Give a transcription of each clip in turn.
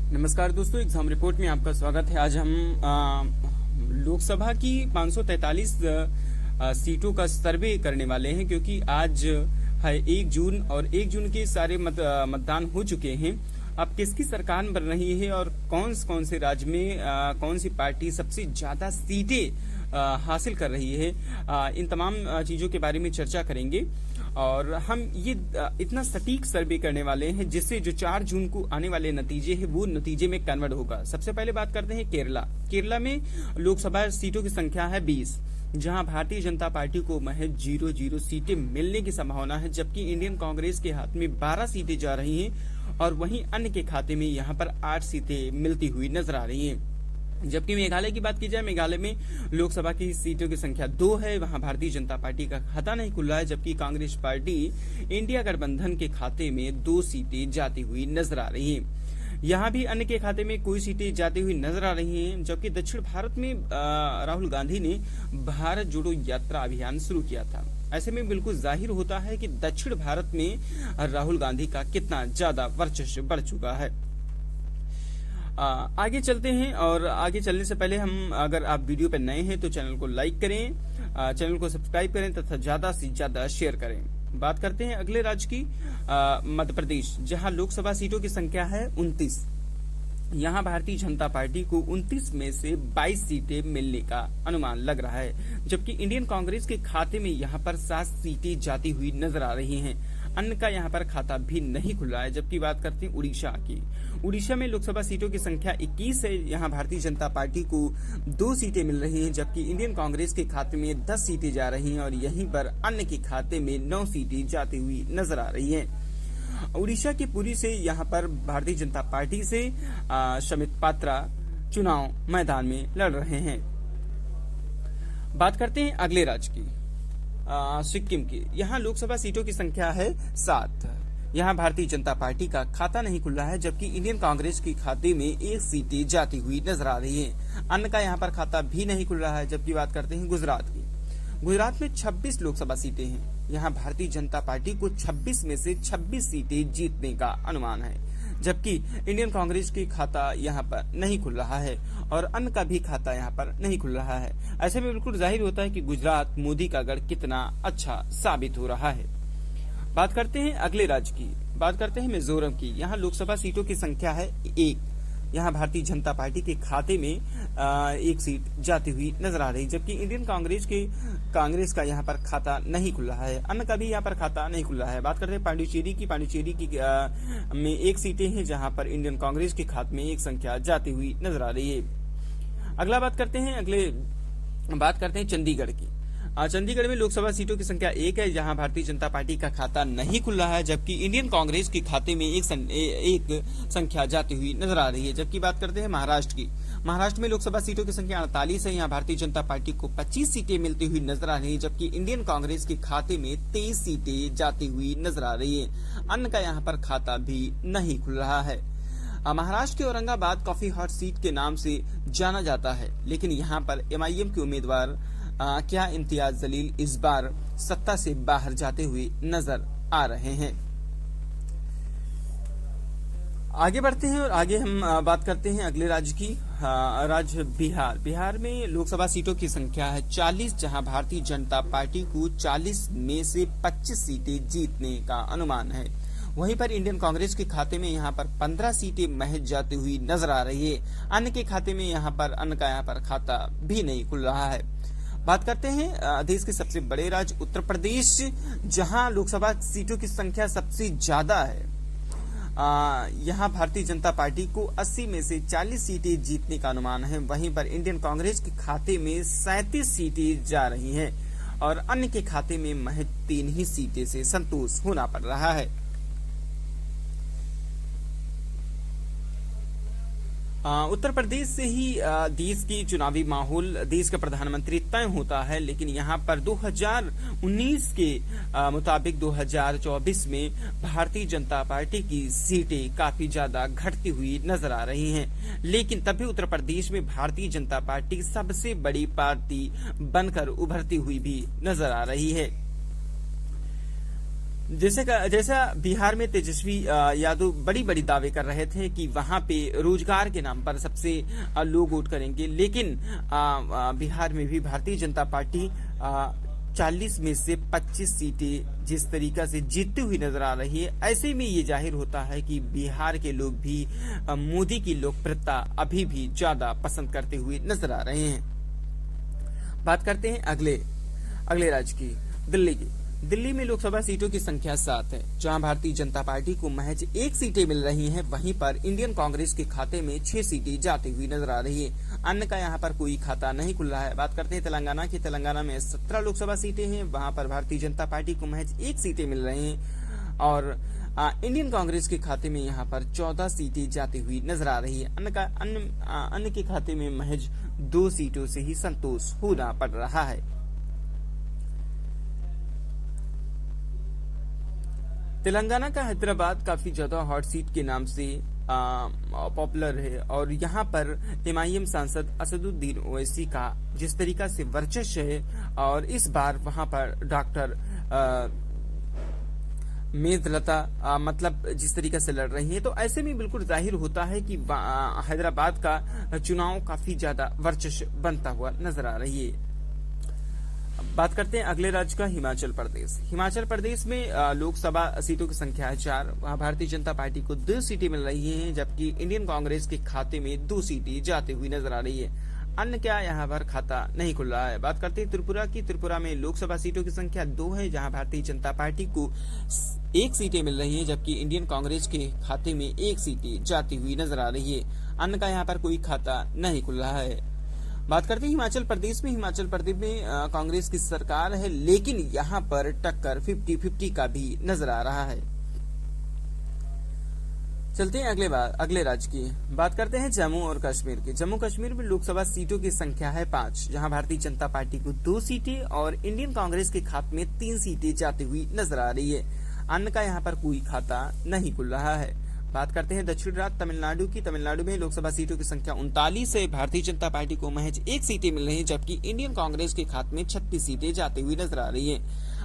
नमस्कार दोस्तों, exam report में आपका स्वागत है। आज हम लोकसभा की 543 सीटों का सर्वे करने वाले हैं, क्योंकि आज है 1 जून और 1 जून के सारे मतदान हो चुके हैं। अब किसकी सरकार बन रही है और कौन से राज्य में कौन सी पार्टी सबसे ज्यादा सीटें हासिल कर रही है, इन तमाम चीजों के बारे में चर्चा करेंगे। और हम ये इतना सटीक सर्वे करने वाले हैं जिससे जो 4 जून को आने वाले नतीजे हैं वो नतीजे में कन्वर्ट होगा। सबसे पहले बात करते हैं केरला में लोकसभा सीटों की संख्या है 20, जहां भारतीय जनता पार्टी को महज 0 सीटें मिलने की संभावना है, जबकि इंडियन कांग्रेस के हाथ में 12 सीटें जा रही हैं और वहीं अन्य के खाते में यहां पर 8 सीटें मिलती हुई नजर आ रही हैं। जबकि मेघालय की बात की जाए, मेघालय में लोकसभा की सीटों की संख्या 2 है, वहां भारतीय जनता पार्टी का खाता नहीं खुल रहा है, जबकि कांग्रेस पार्टी इंडिया गठबंधन के खाते में 2 सीटें जाती हुई नजर आ रही हैं। यहाँ भी अन्य के खाते में कोई सीटें जाती हुई नजर आ रही हैं। जबकि दक्षिण भारत में राहुल गांधी ने भारत जोड़ो यात्रा अभियान शुरू किया था। ऐसे में बिल्कुल जाहिर होता है कि दक्षिण भारत में राहुल गांधी का कितना ज्यादा वर्चस्व बढ़ चुका है। आगे चलते हैं, और आगे चलने से पहले अगर आप वीडियो पर नए हैं तो चैनल को लाइक करें, चैनल को सब्सक्राइब करें तथा ज्यादा से ज्यादा शेयर करें। बात करते हैं अगले राज्य की, मध्य प्रदेश, जहां लोकसभा सीटों की संख्या है 29। यहां भारतीय जनता पार्टी को 29 में से 22 सीटें मिलने का अनुमान लग रहा है, जबकि इंडियन कांग्रेस के खाते में यहां पर 7 सीटें जाती हुई नजर आ रही हैं। अन्य का यहां पर खाता भी नहीं खुला है। जबकि बात करते हैं उड़ीसा की, उड़ीसा में लोकसभा सीटों की संख्या 21 है। यहां भारतीय जनता पार्टी को 2 सीटें मिल रही हैं, जबकि इंडियन कांग्रेस के खाते में 10 सीटें जा रही हैं और यहीं पर अन्य के खाते में 9 सीटें जाती हुई नजर आ रही हैं। उड़ीसा के पुरी से यहां पर भारतीय जनता पार्टी से शमित पात्रा चुनाव मैदान में लड़ रहे हैं। बात करते हैं अगले राज्य की, सिक्किम की। यहाँ लोकसभा सीटों की संख्या है 7। यहाँ भारतीय जनता पार्टी का खाता नहीं खुल रहा है, जबकि इंडियन कांग्रेस के खाते में 1 सीटें जाती हुई नजर आ रही है। अन्य का यहाँ पर खाता भी नहीं खुल रहा है। जबकि बात करते हैं गुजरात की, गुजरात में 26 लोकसभा सीटें हैं। यहाँ भारतीय जनता पार्टी को 26 में से 26 सीटें जीतने का अनुमान है, जबकि इंडियन कांग्रेस की खाता यहाँ पर नहीं खुल रहा है और अन्य का भी खाता यहाँ पर नहीं खुल रहा है। ऐसे में बिल्कुल जाहिर होता है कि गुजरात मोदी का गढ़ कितना अच्छा साबित हो रहा है। बात करते हैं अगले राज्य की, बात करते हैं मिजोरम की। यहाँ लोकसभा सीटों की संख्या है 1। यहाँ भारतीय जनता पार्टी के खाते में 1 सीट जाती हुई नजर आ रही, जबकि इंडियन कांग्रेस का यहाँ पर खाता नहीं खुल रहा है। अन्य का भी यहाँ पर खाता नहीं खुल रहा है। बात करते हैं पांडिचेरी की, में 1 सीटें हैं, जहाँ पर इंडियन कांग्रेस के खाते में 1 संख्या जाती हुई नजर आ रही है। अगला बात करते हैं चंडीगढ़ की। चंडीगढ़ में लोकसभा सीटों की संख्या 1 है, जहां भारतीय जनता पार्टी का खाता नहीं खुल रहा है, जबकि इंडियन कांग्रेस के खाते में एक संख्या जाती हुई नजर आ रही है। जबकि बात करते हैं महाराष्ट्र की, महाराष्ट्र में लोकसभा सीटों की संख्या 48 है। यहाँ भारतीय जनता पार्टी को 25 सीटें मिलती हुई नजर आ रही है, जबकि इंडियन कांग्रेस के खाते में 23 सीटें जाती हुई नजर आ रही है। अन्य का यहाँ पर खाता भी नहीं खुल रहा है। महाराष्ट्र के औरंगाबाद कॉफी हॉट सीट के नाम से जाना जाता है, लेकिन यहाँ पर MIM के उम्मीदवार क्या इम्तियाज जलील इस बार सत्ता से बाहर जाते हुए नजर आ रहे हैं। आगे बढ़ते हैं और आगे हम बात करते हैं अगले राज्य की, राज्य बिहार में लोकसभा सीटों की संख्या है 40, जहां भारतीय जनता पार्टी को 40 में से 25 सीटें जीतने का अनुमान है। वहीं पर इंडियन कांग्रेस के खाते में यहाँ पर 15 सीटें महज जाती हुई नजर आ रही है। अन्य के खाते में अन्य का यहाँ पर खाता भी नहीं खुल रहा है। बात करते हैं देश के सबसे बड़े राज्य उत्तर प्रदेश, जहां लोकसभा सीटों की संख्या सबसे ज्यादा है। यहां भारतीय जनता पार्टी को 80 में से 40 सीटें जीतने का अनुमान है। वहीं पर इंडियन कांग्रेस के खाते में 37 सीटें जा रही हैं और अन्य के खाते में महज 3 ही सीटें से संतोष होना पड़ रहा है। उत्तर प्रदेश से ही देश की चुनावी माहौल, देश का प्रधानमंत्री तय होता है, लेकिन यहाँ पर 2019 के मुताबिक 2024 में भारतीय जनता पार्टी की सीटें काफी ज्यादा घटती हुई नजर आ रही हैं। लेकिन तब भी उत्तर प्रदेश में भारतीय जनता पार्टी सबसे बड़ी पार्टी बनकर उभरती हुई भी नजर आ रही है। जैसा बिहार में तेजस्वी यादव बड़ी बड़ी दावे कर रहे थे कि वहां पे रोजगार के नाम पर सबसे लोग वोट करेंगे, लेकिन बिहार में भी भारतीय जनता पार्टी 40 में से 25 सीटें जिस तरीका से जीतती हुई नजर आ रही है, ऐसे में ये जाहिर होता है कि बिहार के लोग भी मोदी की लोकप्रियता अभी भी ज्यादा पसंद करते हुए नजर आ रहे हैं। बात करते हैं अगले राज्य की, दिल्ली की। दिल्ली में लोकसभा सीटों की संख्या 7 है, जहां भारतीय जनता पार्टी को महज 1 सीटें मिल रही हैं। वहीं पर इंडियन कांग्रेस के खाते में 6 सीटें जाती हुई नजर आ रही है। अन्य का यहां पर कोई खाता नहीं खुल रहा है। बात करते हैं तेलंगाना की। तेलंगाना में 17 लोकसभा सीटें हैं, वहां पर भारतीय जनता पार्टी को महज 1 सीटें मिल रही हैं और इंडियन कांग्रेस के खाते में यहां पर 14 सीटें जाती हुई नजर आ रही है। अन्य के खाते में महज 2 सीटों से ही संतोष होना पड़ रहा है। तेलंगाना का हैदराबाद काफी ज्यादा हॉट सीट के नाम से पॉपुलर है और यहाँ पर एमआईएम सांसद असदुद्दीन ओवैसी का जिस तरीका से वर्चस्व है और इस बार वहां पर डॉक्टर मेदलता मतलब जिस तरीके से लड़ रही है, तो ऐसे में बिल्कुल जाहिर होता है कि हैदराबाद का चुनाव काफी ज्यादा वर्चस्व बनता हुआ नजर आ रही है। बात करते हैं अगले राज्य का, हिमाचल प्रदेश। हिमाचल प्रदेश में लोकसभा सीटों की संख्या है 4। वहां भारतीय जनता पार्टी को 2 सीटें मिल रही हैं, जबकि इंडियन कांग्रेस के खाते में 2 सीटें जाती हुई नजर आ रही है। अन्य क्या यहाँ पर खाता नहीं खुल रहा है। बात करते हैं त्रिपुरा की। त्रिपुरा में लोकसभा सीटों की संख्या 2 है, जहां भारतीय जनता पार्टी को 1 सीटें मिल रही है, जबकि इंडियन कांग्रेस के खाते में 1 सीटें जाती हुई नजर आ रही है। अन्य का यहाँ पर कोई खाता नहीं खुल रहा है। बात करते हैं हिमाचल प्रदेश में। हिमाचल प्रदेश में कांग्रेस की सरकार है, लेकिन यहाँ पर टक्कर 50-50 का भी नजर आ रहा है। चलते हैं अगले राज्य की। बात करते हैं जम्मू और कश्मीर की। जम्मू कश्मीर में लोकसभा सीटों की संख्या है 5, जहां भारतीय जनता पार्टी को 2 सीटें और इंडियन कांग्रेस के खाते में 3 सीटें जाती हुई नजर आ रही है। अन्य का यहाँ पर कोई खाता नहीं खुल रहा है। बात करते हैं दक्षिण राज्य तमिलनाडु की। तमिलनाडु में लोकसभा सीटों की संख्या 39 है। भारतीय जनता पार्टी को महज 1 सीटें मिल रही है, जबकि इंडियन कांग्रेस के खाते में 36 सीटें जाती हुई नजर आ रही है।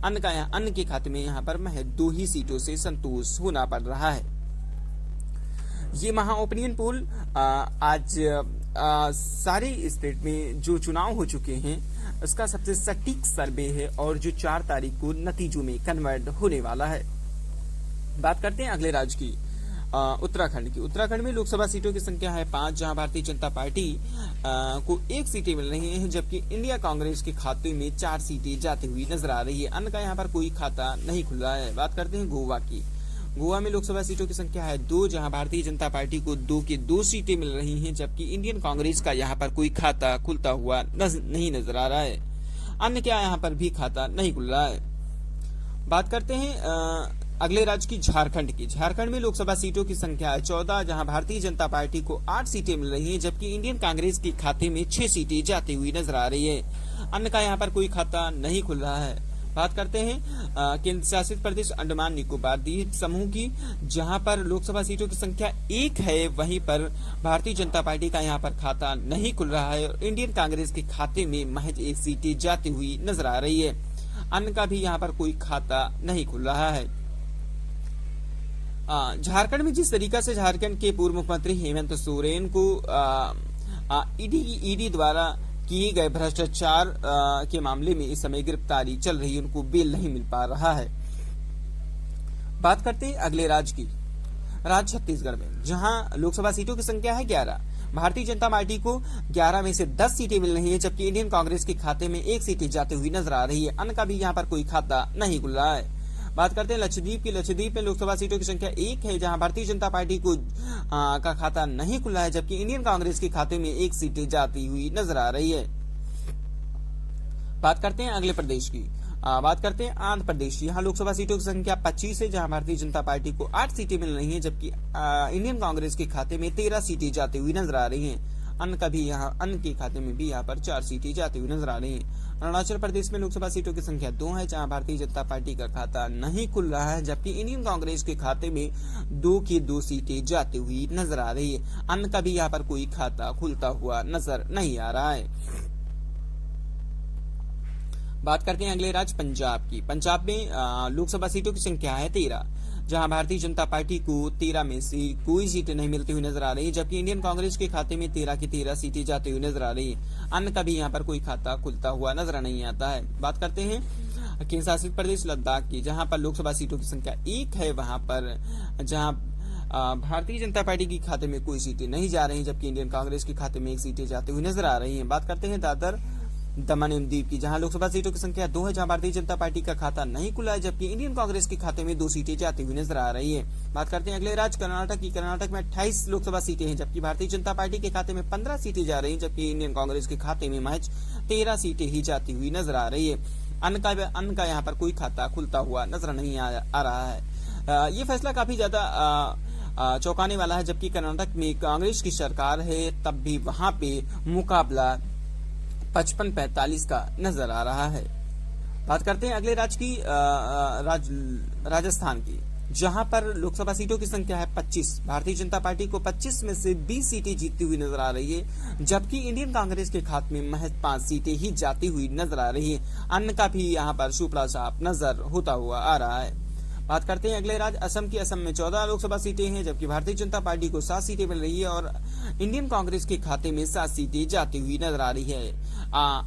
अन्य के खाते में यहाँ पर महज 2 ही सीटों से संतोष होना पड़ रहा है। ये महा ओपिनियन पोल आज सारे स्टेट में जो चुनाव हो चुके हैं उसका सबसे सटीक सर्वे है और जो 4 तारीख को नतीजों में कन्वर्ट होने वाला है। बात करते हैं अगले राज्य की, उत्तराखंड की। उत्तराखंड में लोकसभा सीटों की संख्या है 5, जहां भारतीय जनता पार्टी को 1 सीटें मिल रही हैं, जबकि इंडिया कांग्रेस के खाते में 4 सीटें जाती हुई नजर आ रही है। अन्य का यहाँ पर कोई खाता नहीं खुल रहा है। बात करते हैं गोवा की। गोवा में लोकसभा सीटों की संख्या है 2, जहां भारतीय जनता पार्टी को 2 सीटें मिल रही हैं, जबकि इंडियन कांग्रेस का यहाँ पर कोई खाता खुलता हुआ नहीं नजर आ रहा है। अन्य क्या यहाँ पर भी खाता नहीं खुल रहा है। बात करते हैं अगले राज्य की, झारखंड की। झारखंड में लोकसभा सीटों की संख्या है 14, जहां भारतीय जनता पार्टी को 8 सीटें मिल रही हैं, जबकि इंडियन कांग्रेस के खाते में 6 सीटें जाती हुई नजर आ रही है। अन्य का यहाँ पर कोई खाता नहीं खुल रहा है। बात करते हैं केंद्र शासित प्रदेश अंडमान निकोबार द्वीप समूह की, जहां पर लोकसभा सीटों की संख्या 1 है। वहीं पर भारतीय जनता पार्टी का यहाँ पर खाता नहीं खुल रहा है और इंडियन कांग्रेस के खाते में महज 1 सीटें जाती हुई नजर आ रही है। अन्य का भी यहाँ पर कोई खाता नहीं खुल रहा है। झारखंड में जिस तरीका से झारखंड के पूर्व मुख्यमंत्री हेमंत सोरेन को ईडी द्वारा किए गए भ्रष्टाचार के मामले में इस समय गिरफ्तारी चल रही है, उनको बेल नहीं मिल पा रहा है। बात करते हैं अगले राज्य की, राज्य छत्तीसगढ़ में, जहां लोकसभा सीटों की संख्या है 11। भारतीय जनता पार्टी को 11 में से 10 सीटें मिल रही है, जबकि इंडियन कांग्रेस के खाते में 1 सीटें जाती हुई नजर आ रही है। अन्य का भी यहाँ पर कोई खाता नहीं खुल रहा है। बात करते हैं लक्षद्वीप की। लक्षद्वीप में लोकसभा सीटों की संख्या 1 है, जहां भारतीय जनता पार्टी को का खाता नहीं खुला है, जबकि इंडियन कांग्रेस के खाते में 1 सीटें जाती हुई नजर आ रही है। बात करते हैं अगले प्रदेश की। बात करते हैं आंध्र प्रदेश। यहाँ लोकसभा सीटों की संख्या 25 है, जहां भारतीय जनता पार्टी को 8 सीटें मिल रही हैं, जबकि इंडियन कांग्रेस के खाते में 13 सीटें जाती हुई नजर आ रही हैं। अन्य के खाते में भी यहाँ पर 4 सीटें जाती हुई नजर आ रही हैं। अरुणाचल प्रदेश में लोकसभा सीटों की संख्या 2 है, जहां भारतीय जनता पार्टी का खाता नहीं खुल रहा है, जबकि इंडियन कांग्रेस के खाते में 2 सीटें जाती हुई नजर आ रही है। अन्य का भी यहाँ पर कोई खाता खुलता हुआ नजर नहीं आ रहा है। बात करते हैं अगले राज्य पंजाब की। पंजाब में लोकसभा सीटों की संख्या है 13, जहां भारतीय जनता पार्टी को 13 में से कोई सीटें नहीं मिलती हुई नजर आ रही है, जबकि इंडियन कांग्रेस के खाते में 13 की 13 सीटें जाती हुई नजर आ रही है। अन्य का भी यहां पर कोई खाता खुलता हुआ नजर नहीं आता है। बात करते हैं केंद्र शासित प्रदेश लद्दाख की, जहां पर लोकसभा सीटों की संख्या 1 है, वहां पर जहां भारतीय जनता पार्टी के खाते में कोई सीटें नहीं जा रही, जबकि इंडियन कांग्रेस के खाते में 1 सीटें जाती हुई नजर आ रही हैं। बात करते हैं दादर दमन एवं दीव की, जहां लोकसभा सीटों की संख्या 2 है, जहां भारतीय जनता पार्टी का खाता नहीं खुला है, जबकि इंडियन कांग्रेस के खाते में 2 सीटें जाती हुई नजर आ रही है। बात करते हैं अगले राज्य कर्नाटक की। कर्नाटक में 28 लोकसभा सीटें हैं, जबकि भारतीय जनता पार्टी के खाते में 15 सीटें जा रही हैं, जबकि इंडियन कांग्रेस के खाते में महज 13 सीटें ही जाती हुई नजर आ रही है। अन्य का यहाँ पर कोई खाता खुलता हुआ नजर नहीं आ रहा है। ये फैसला काफी ज्यादा चौंकाने वाला है, जबकि कर्नाटक में कांग्रेस की सरकार है, तब भी वहां पे मुकाबला 55-45 का नजर आ रहा है। बात करते हैं अगले राज्य की, राजस्थान की, जहां पर लोकसभा सीटों की संख्या है 25। भारतीय जनता पार्टी को 25 में से 20 सीटें जीतती हुई नजर आ रही है, जबकि इंडियन कांग्रेस के खाते में महज 5 सीटें ही जाती हुई नजर आ रही है। अन्य का भी यहां पर सुपड़ा साफ नजर होता हुआ आ रहा है। बात करते हैं अगले राज्य असम की। असम में 14 लोकसभा सीटें हैं, जबकि भारतीय जनता पार्टी को 7 सीटें मिल रही है और इंडियन कांग्रेस के खाते में 7 सीटें जाती हुई नजर आ रही है।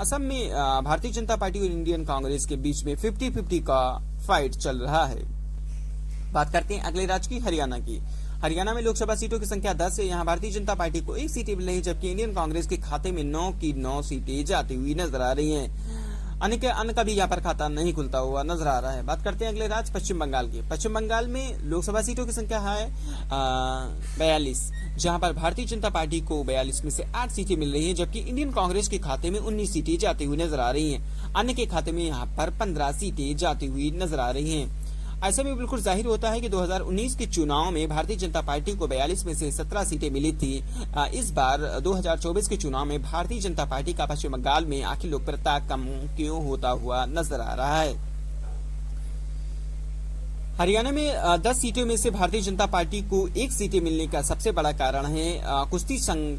असम में भारतीय जनता पार्टी और इंडियन कांग्रेस के बीच में 50-50 का फाइट चल रहा है। बात करते हैं अगले राज्य की, हरियाणा की। हरियाणा में लोकसभा सीटों की संख्या 10 है, यहाँ भारतीय जनता पार्टी को 1 सीटें मिल रही है, जबकि इंडियन कांग्रेस के खाते में 9 की 9 सीटें जाती हुई नजर आ रही हैं। अन्य का भी यहाँ पर खाता नहीं खुलता हुआ नजर आ रहा है। बात करते हैं अगले राज्य पश्चिम बंगाल की। पश्चिम बंगाल में लोकसभा सीटों की संख्या है 42, जहां पर भारतीय जनता पार्टी को 42 में से 8 सीटें मिल रही हैं, जबकि इंडियन कांग्रेस के खाते में 19 सीटें जाती हुई नजर आ रही हैं। अन्य के खाते में यहाँ पर 15 सीटें जाती हुई नजर आ रही हैं। ऐसे में बिल्कुल जाहिर होता है कि 2019 के चुनाव में भारतीय जनता पार्टी को 42 में से 17 सीटें मिली थी। इस बार 2024 के चुनाव में भारतीय जनता पार्टी का पश्चिम बंगाल में आखिर लोकप्रियता कम क्यों होता हुआ नजर आ रहा है। हरियाणा में 10 सीटों में से भारतीय जनता पार्टी को 1 सीटें मिलने का सबसे बड़ा कारण है कुश्ती संघ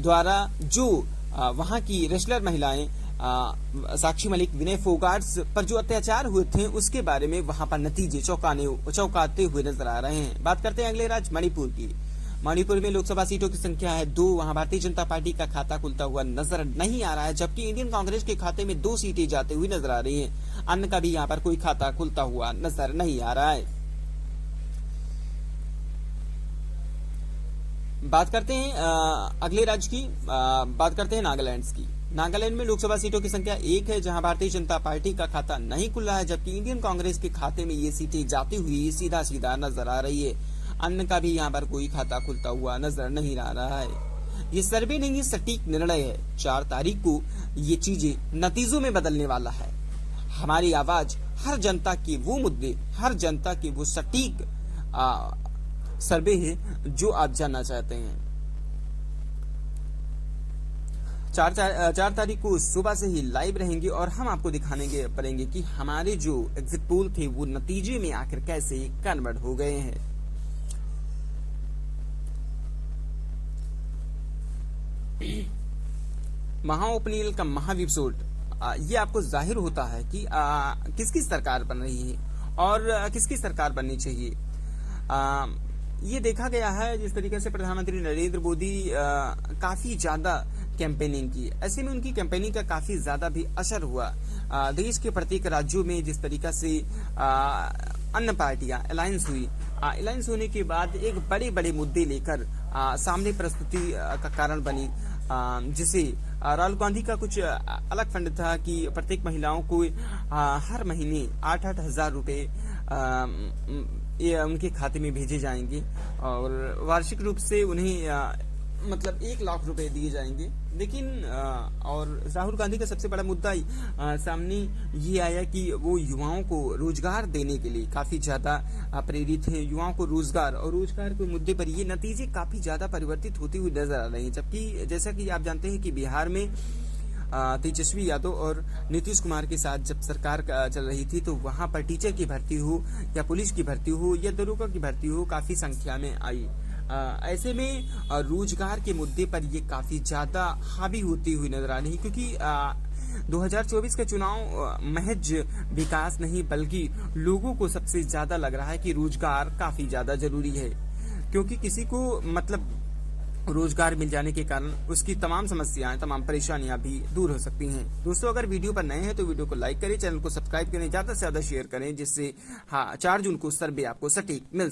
द्वारा जो वहां की रेसलर महिलाएं साक्षी मलिक, विनय फोगाट्स पर जो अत्याचार हुए थे, उसके बारे में वहां पर नतीजे चौंकाते हुए नजर आ रहे हैं। बात करते हैं अगले राज्य मणिपुर की। मणिपुर में लोकसभा सीटों की संख्या है 2, वहां भारतीय जनता पार्टी का खाता खुलता हुआ नजर नहीं आ रहा है, जबकि इंडियन कांग्रेस के खाते में 2 सीटें जाती हुई नजर आ रही हैं। अन्य का भी यहाँ पर कोई खाता खुलता हुआ नजर नहीं आ रहा है। बात करते हैं अगले राज्य की, बात करते हैं नागालैंड की। नागालैंड में लोकसभा सीटों की संख्या 1 है, जहां भारतीय जनता पार्टी का खाता नहीं खुला है, जबकि इंडियन कांग्रेस के खाते में ये सीटें जाती हुई सीधा सीधा नजर आ रही है। अन्य का भी यहाँ पर कोई खाता खुलता हुआ नजर नहीं आ रहा है। ये सर्वे नहीं, ये सटीक निर्णय है। 4 तारीख को ये चीजें नतीजों में बदलने वाला है। हमारी आवाज हर जनता के वो मुद्दे, हर जनता के वो सटीक सर्वे है जो आप जानना चाहते हैं। 4 तारीख को सुबह से ही लाइव रहेंगे और हम आपको दिखाने पड़ेंगे कि हमारे जो एग्जिट पोल थे वो नतीजे में आखिर कैसे कन्वर्ट हो गए हैं। महाउपनील का महाविस्फोट, ये आपको जाहिर होता है कि किसकी सरकार बन रही है और किसकी सरकार बननी चाहिए। ये देखा गया है जिस तरीके से प्रधानमंत्री नरेंद्र मोदी काफी ज्यादा कैंपेनिंग की, ऐसे में उनकी कैंपेनिंग का काफी ज्यादा भी असर हुआ। देश के प्रत्येक राज्यों में जिस तरीके से अन्य पार्टियां अलायंस हुई, अलायंस होने के बाद एक बड़े बड़े मुद्दे लेकर सामने प्रस्तुति का कारण बनी, जिसे राहुल गांधी का कुछ अलग फंड था कि प्रत्येक महिलाओं को हर महीने 8-8 हजार रुपए ये उनके खाते में भेजे जाएंगे और वार्षिक रूप से उन्हें मतलब 1 लाख रुपए दिए जाएंगे। लेकिन और राहुल गांधी का सबसे बड़ा मुद्दा सामने ये आया कि वो युवाओं को रोजगार देने के लिए काफी ज्यादा प्रेरित हैं, युवाओं को रोजगार और रोजगार के मुद्दे पर ये नतीजे काफी ज्यादा परिवर्तित होते हुए नजर आ रहे हैं। जबकि जैसा कि आप जानते हैं कि बिहार में तेजस्वी यादव और नीतीश कुमार के साथ जब सरकार चल रही थी तो वहां पर टीचर की भर्ती हो या पुलिस की भर्ती हो या दरोगा की भर्ती हो काफी संख्या में आई। ऐसे में रोजगार के मुद्दे पर ये काफी ज्यादा हावी होती हुई नजर आ रही, क्योंकि 2024 के चुनाव महज विकास नहीं बल्कि लोगों को सबसे ज्यादा लग रहा है कि रोजगार काफी ज्यादा जरूरी है, क्योंकि किसी को मतलब रोजगार मिल जाने के कारण उसकी तमाम समस्याएं, तमाम परेशानियां भी दूर हो सकती हैं। दोस्तों, अगर वीडियो पर नए हैं तो वीडियो को लाइक करें, चैनल को सब्सक्राइब करें, ज्यादा से ज्यादा शेयर करें, जिससे 4 जून को सर्वे आपको सटीक मिल